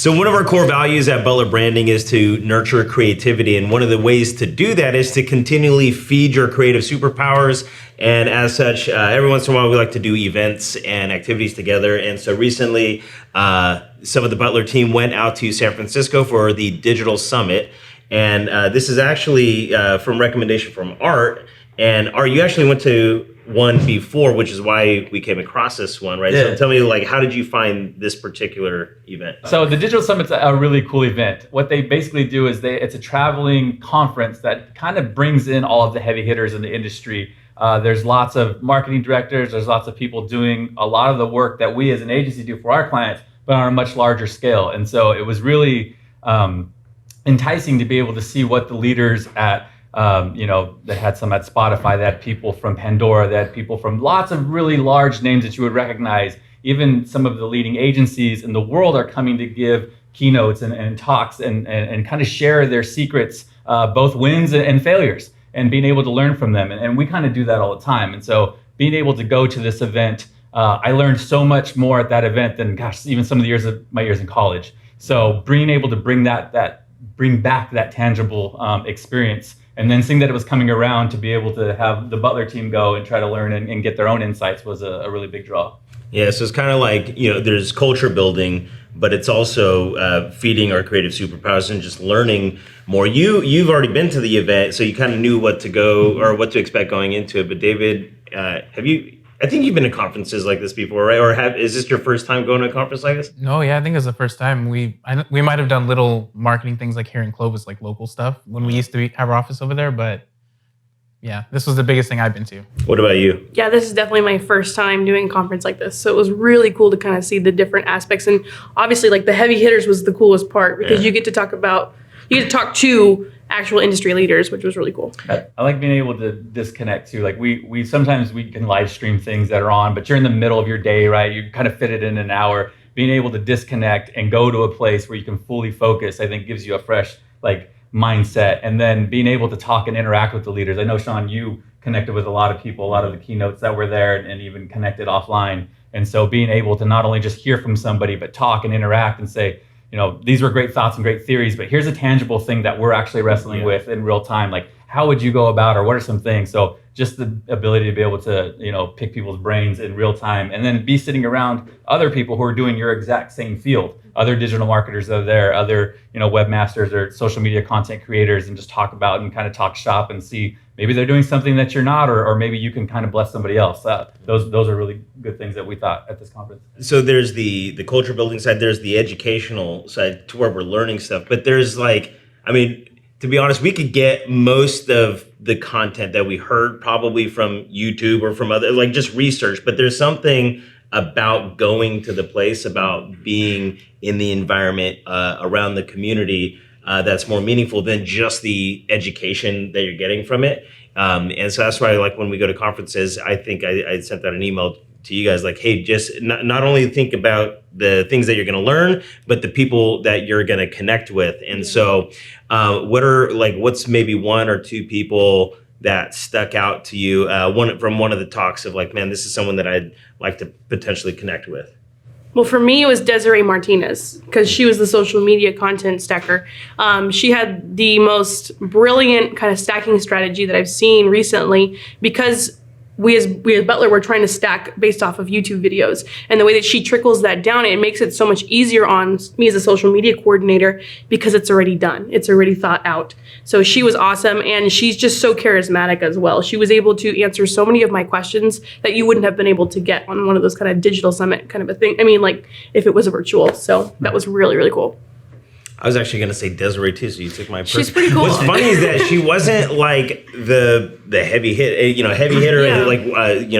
So one of our core values at Butler Branding is to nurture creativity. And one of the ways to do that is to continually feed your creative superpowers. And as such, every once in a while, we like to do events and activities together. And so recently, some of the Butler team went out to San Francisco for the Digital Summit. And this is actually from recommendation from Art. And Art, you actually went to one before, which is why we came across this one, right? Yeah. So tell me, like, how did you find this particular event? So the Digital Summit's a really cool event. What they basically do is it's a traveling conference that kind of brings in all of the heavy hitters in the industry. There's lots of marketing directors, there's lots of people doing a lot of the work that we as an agency do for our clients, but on a much larger scale. And so it was really enticing to be able to see what the leaders at they had some at Spotify, they had people from Pandora, they had people from lots of really large names that you would recognize. Even some of the leading agencies in the world are coming to give keynotes and talks and kind of share their secrets, both wins and failures, and being able to learn from them. And we kind of do that all the time. And so being able to go to this event, I learned so much more at that event than, even some of the my years in college. So being able to bring back that tangible experience, and then seeing that it was coming around to be able to have the Butler team go and try to learn and get their own insights was a really big draw. Yeah, so it's kind of like, there's culture building, but it's also feeding our creative superpowers and just learning more. You've already been to the event, so you kind of knew what to go or what to expect going into it. But David, I think you've been to conferences like this before, right? Or is this your first time going to a conference like this? No, yeah, I think it's the first time. We might have done little marketing things like here in Clovis, like local stuff when we used to have our office over there. But yeah, this was the biggest thing I've been to. What about you? Yeah, this is definitely my first time doing a conference like this. So it was really cool to kind of see the different aspects. And obviously, like, the heavy hitters was the coolest part because you get to talk to actual industry leaders, which was really cool. I like being able to disconnect too. Like we sometimes we can live stream things that are on, but you're in the middle of your day, right? You kind of fit it in an hour. Being able to disconnect and go to a place where you can fully focus, I think gives you a fresh mindset. And then being able to talk and interact with the leaders. I know, Sean, you connected with a lot of people, a lot of the keynotes that were there, and even connected offline. And so being able to not only just hear from somebody, but talk and interact and say, these were great thoughts and great theories, but here's a tangible thing that we're actually wrestling with in real time. Like, how would you go about, or what are some things? So just the ability to be able to, pick people's brains in real time, and then be sitting around other people who are doing your exact same field, other digital marketers that are there, other, webmasters or social media content creators, and just talk about and kind of talk shop and see maybe they're doing something that you're not, or maybe you can kind of bless somebody else. Those are really good things that we thought at this conference. So there's the culture building side, there's the educational side to where we're learning stuff, but there's to be honest, we could get most of the content that we heard probably from YouTube or from other, just research, but there's something about going to the place, about being in the environment around the community that's more meaningful than just the education that you're getting from it. And so that's why, when we go to conferences, I think I sent out an email to you guys, hey, just not only think about the things that you're going to learn, but the people that you're going to connect with. And so what's maybe one or two people that stuck out to you from one of the talks of man, this is someone that I'd like to potentially connect with? Well, for me, it was Desiree Martinez, because she was the social media content stacker. She had the most brilliant kind of stacking strategy that I've seen recently, because we as Butler, we're trying to stack based off of YouTube videos. And the way that she trickles that down, it makes it so much easier on me as a social media coordinator, because it's already done. It's already thought out. So she was awesome. And she's just so charismatic as well. She was able to answer so many of my questions that you wouldn't have been able to get on one of those kind of digital summit kind of a thing. If it was a virtual. So that was really, really cool. I was actually going to say Desiree too, so you took my. She's pretty cool. What's funny is that she wasn't the heavy hitter,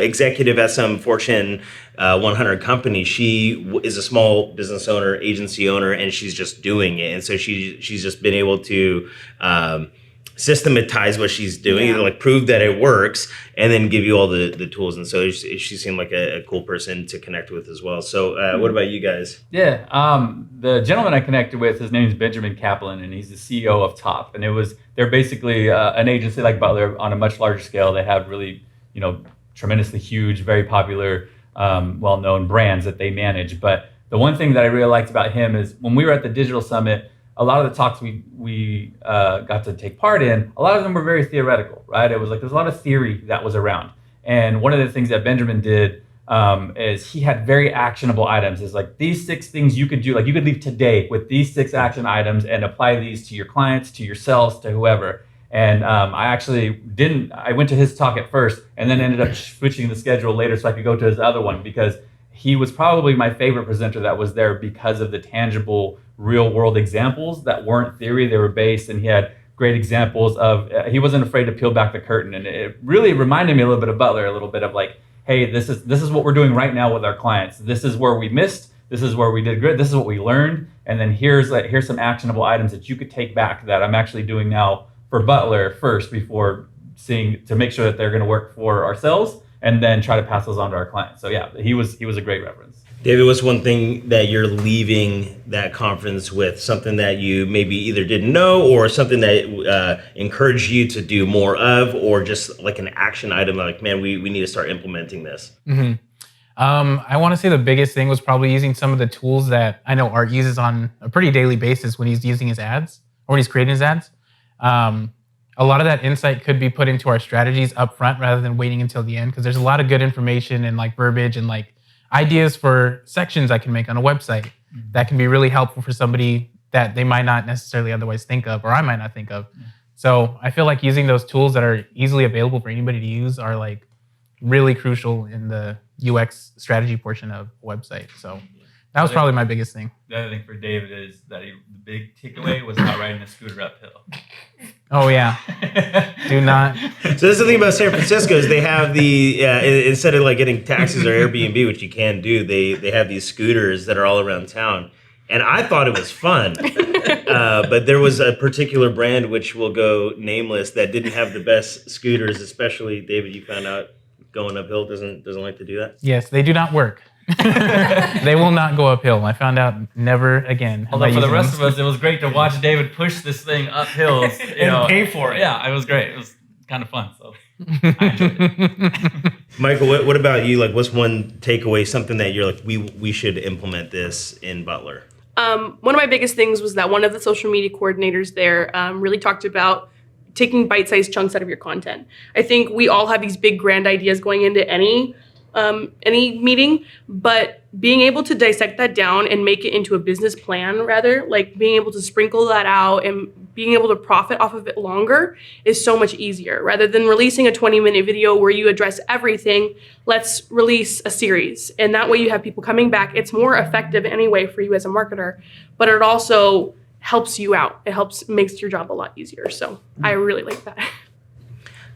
executive at some Fortune 100 company. She is a small business owner, agency owner, and she's just doing it. And so she's just been able to systematize what she's doing, prove that it works, and then give you all the tools. And so she seemed like a cool person to connect with as well. So what about you guys? Yeah, the gentleman I connected with, his name is Benjamin Kaplan, and he's the CEO of Top. And they're basically an agency like Butler on a much larger scale. They have really, tremendously huge, very popular, well-known brands that they manage. But the one thing that I really liked about him is when we were at the Digital Summit, a lot of the talks we got to take part in, a lot of them were very theoretical, right? It was like there's a lot of theory that was around. And one of the things that Benjamin did is he had very actionable items. It's like these 6 things you could do, like you could leave today with these 6 action items and apply these to your clients, to yourselves, to whoever. And I went to his talk at first and then ended up switching the schedule later so I could go to his other one, because he was probably my favorite presenter that was there because of the tangible real world examples that weren't theory, they were based, and he had great examples of, he wasn't afraid to peel back the curtain. And it really reminded me a little bit of Butler, a little bit of like, hey, this is what we're doing right now with our clients. This is where we missed. This is where we did good. This is what we learned. And then here's some actionable items that you could take back that I'm actually doing now for Butler first before seeing to make sure that they're going to work for ourselves and then try to pass those on to our clients. So yeah, he was a great reference. David, what's one thing that you're leaving that conference with? Something that you maybe either didn't know, or something that encouraged you to do more of, or just like an action item like, man, we need to start implementing this? Mm-hmm. I want to say the biggest thing was probably using some of the tools that I know Art uses on a pretty daily basis when he's using his ads or when he's creating his ads. A lot of that insight could be put into our strategies up front rather than waiting until the end, because there's a lot of good information and like verbiage and like ideas for sections I can make on a website that can be really helpful for somebody that they might not necessarily otherwise think of, or I might not think of. So I feel like using those tools that are easily available for anybody to use are like really crucial in the UX strategy portion of a website. So that was probably my biggest thing. The other thing for David is that the big takeaway was not riding a scooter uphill. Oh yeah, do not. So this is the thing about San Francisco is they have the instead of like getting taxis or Airbnb, which you can do, they have these scooters that are all around town, and I thought it was fun, but there was a particular brand which will go nameless that didn't have the best scooters. Especially David, you found out going uphill doesn't like to do that. Yes, they do not work. They will not go uphill. I found out never again. Although for the rest of us, it was great to watch David push this thing uphill and pay for it. Yeah, it was great. It was kind of fun. So I enjoyed it. Michael, what about you? Like, what's one takeaway? Something that you're like, we should implement this in Butler. One of my biggest things was that one of the social media coordinators there really talked about taking bite-sized chunks out of your content. I think we all have these big grand ideas going into any meeting, but being able to dissect that down and make it into a business plan, rather, like being able to sprinkle that out and being able to profit off of it longer is so much easier. Rather than releasing a 20-minute video where you address everything, let's release a series. And that way you have people coming back. It's more effective anyway for you as a marketer, but it also helps you out. It makes your job a lot easier. So I really like that.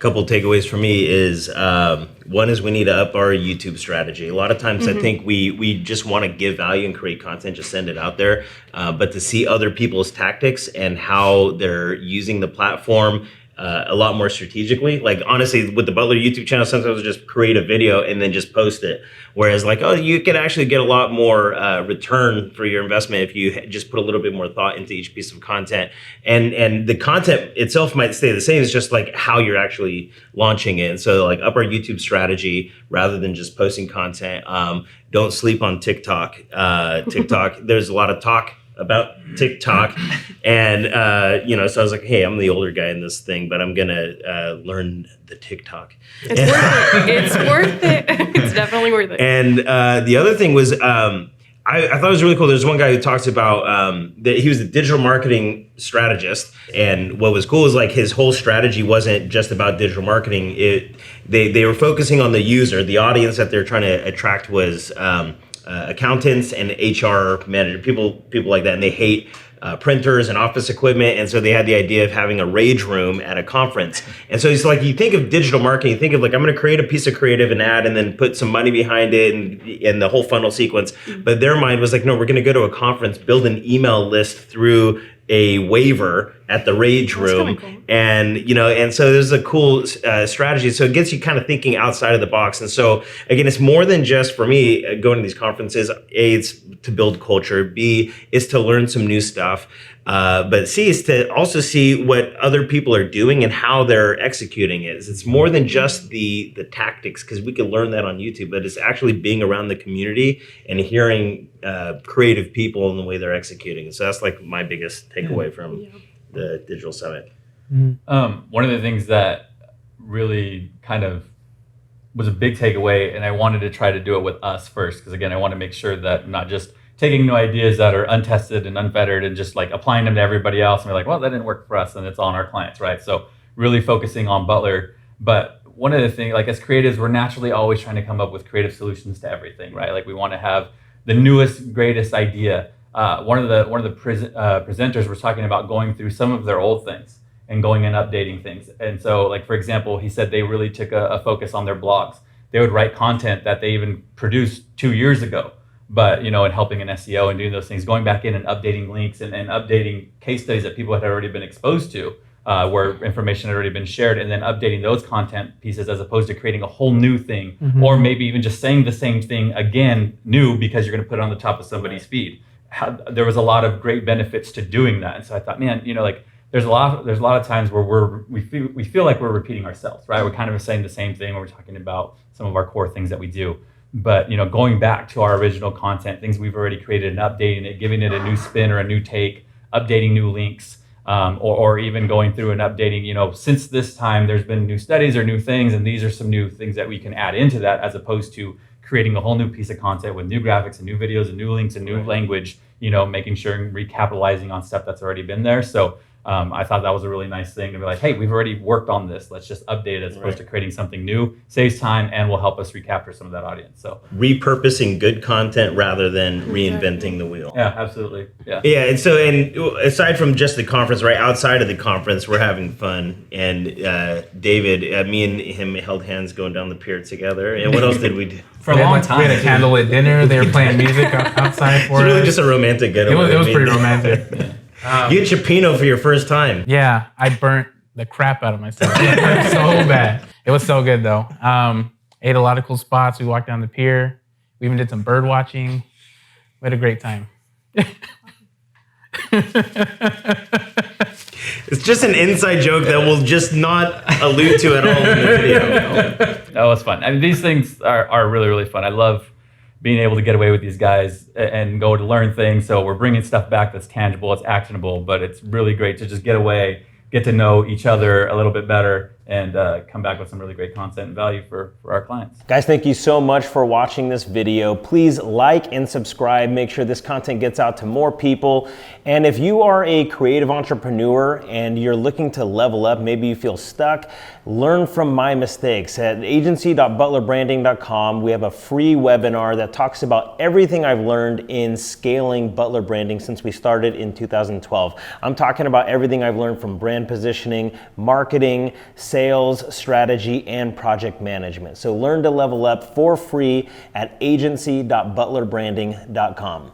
Couple takeaways for me is one is we need to up our YouTube strategy. A lot of times I think we just want to give value and create content, just send it out there. But to see other people's tactics and how they're using the platform a lot more strategically. Like honestly, with the Butler YouTube channel, sometimes I just create a video and then just post it. Whereas like, oh, you can actually get a lot more return for your investment if you just put a little bit more thought into each piece of content. And the content itself might stay the same. It's just like how you're actually launching it. And so like up our YouTube strategy rather than just posting content. Don't sleep on TikTok. There's a lot of talk about TikTok, and so I was like, hey, I'm the older guy in this thing, but I'm gonna learn the TikTok. It's worth it. It's worth it. It's definitely worth it. And the other thing was, I thought it was really cool. There's one guy who talks about that he was a digital marketing strategist, and what was cool is like his whole strategy wasn't just about digital marketing. They were focusing on the user, the audience that they're trying to attract was accountants and HR manager, people like that, and they hate printers and office equipment, and so they had the idea of having a rage room at a conference. And so it's like, you think of digital marketing, you think of like, I'm going to create a piece of creative, an ad, and then put some money behind it and the whole funnel sequence. But their mind was like, no, we're going to go to a conference, build an email list through a waiver at the Rage Room, kinda cool. and so there's a cool strategy. So it gets you kind of thinking outside of the box. And so again, it's more than just for me going to these conferences. A, it's to build culture. B, is to learn some new stuff. But C is to also see what other people are doing and how they're executing it. It's more than just the tactics, because we can learn that on YouTube, but it's actually being around the community and hearing creative people and the way they're executing. And so that's like my biggest takeaway from the digital summit. One of the things that really kind of was a big takeaway, and I wanted to try to do it with us first, because again, I want to make sure that I'm not just taking new ideas that are untested and unfettered and just like applying them to everybody else, and we're like, well, that didn't work for us, and it's on our clients, right? So really focusing on Butler. But one of the things, like as creatives, we're naturally always trying to come up with creative solutions to everything, right? Like we want to have the newest, greatest idea. One of the presenters was talking about going through some of their old things and going and updating things. And so, like for example, he said they really took a focus on their blogs. They would write content that they even produced 2 years ago, but and helping in SEO and doing those things, going back in and updating links and updating case studies that people had already been exposed to, where information had already been shared, and then updating those content pieces as opposed to creating a whole new thing, or maybe even just saying the same thing again, new, because you're going to put it on the top of somebody's feed. There was a lot of great benefits to doing that, and so I thought, man, like there's a lot of times where we feel like we're repeating ourselves, right? We're kind of saying the same thing when we're talking about some of our core things that we do. But going back to our original content, things we've already created and updating it, giving it a new spin or a new take, updating new links, or even going through and updating, since this time there's been new studies or new things, and these are some new things that we can add into that, as opposed to creating a whole new piece of content with new graphics and new videos and new links and new language, making sure and recapitalizing on stuff that's already been there. So I thought that was a really nice thing to be like, hey, we've already worked on this. Let's just update it as opposed to creating something new. Saves time and will help us recapture some of that audience. So Repurposing good content rather than reinventing the wheel. yeah, absolutely. Yeah. Yeah, and aside from just the conference, right outside of the conference, we're having fun. And David, me and him held hands going down the pier together. And what else did we do? For a long time. We had a candlelit dinner. They were playing music outside for It's really us. just a romantic getaway. It was pretty romantic. You had Chipino for your first time. Yeah, I burnt the crap out of myself. It hurt so bad. It was so good though. Ate a lot of cool spots. We walked down the pier. We even did some bird watching. We had a great time. It's just an inside joke that we'll just not allude to at all in the video. That was fun. I mean, these things are really, really fun. I love being able to get away with these guys and go to learn things. So we're bringing stuff back that's tangible, it's actionable, but it's really great to just get away, get to know each other a little bit better, and come back with some really great content and value for our clients. Guys, thank you so much for watching this video. Please like and subscribe. Make sure this content gets out to more people. And if you are a creative entrepreneur and you're looking to level up, maybe you feel stuck, learn from my mistakes. At agency.butlerbranding.com, we have a free webinar that talks about everything I've learned in scaling Butler Branding since we started in 2012. I'm talking about everything I've learned from brand positioning, marketing, sales, strategy, and project management. So learn to level up for free at agency.butlerbranding.com.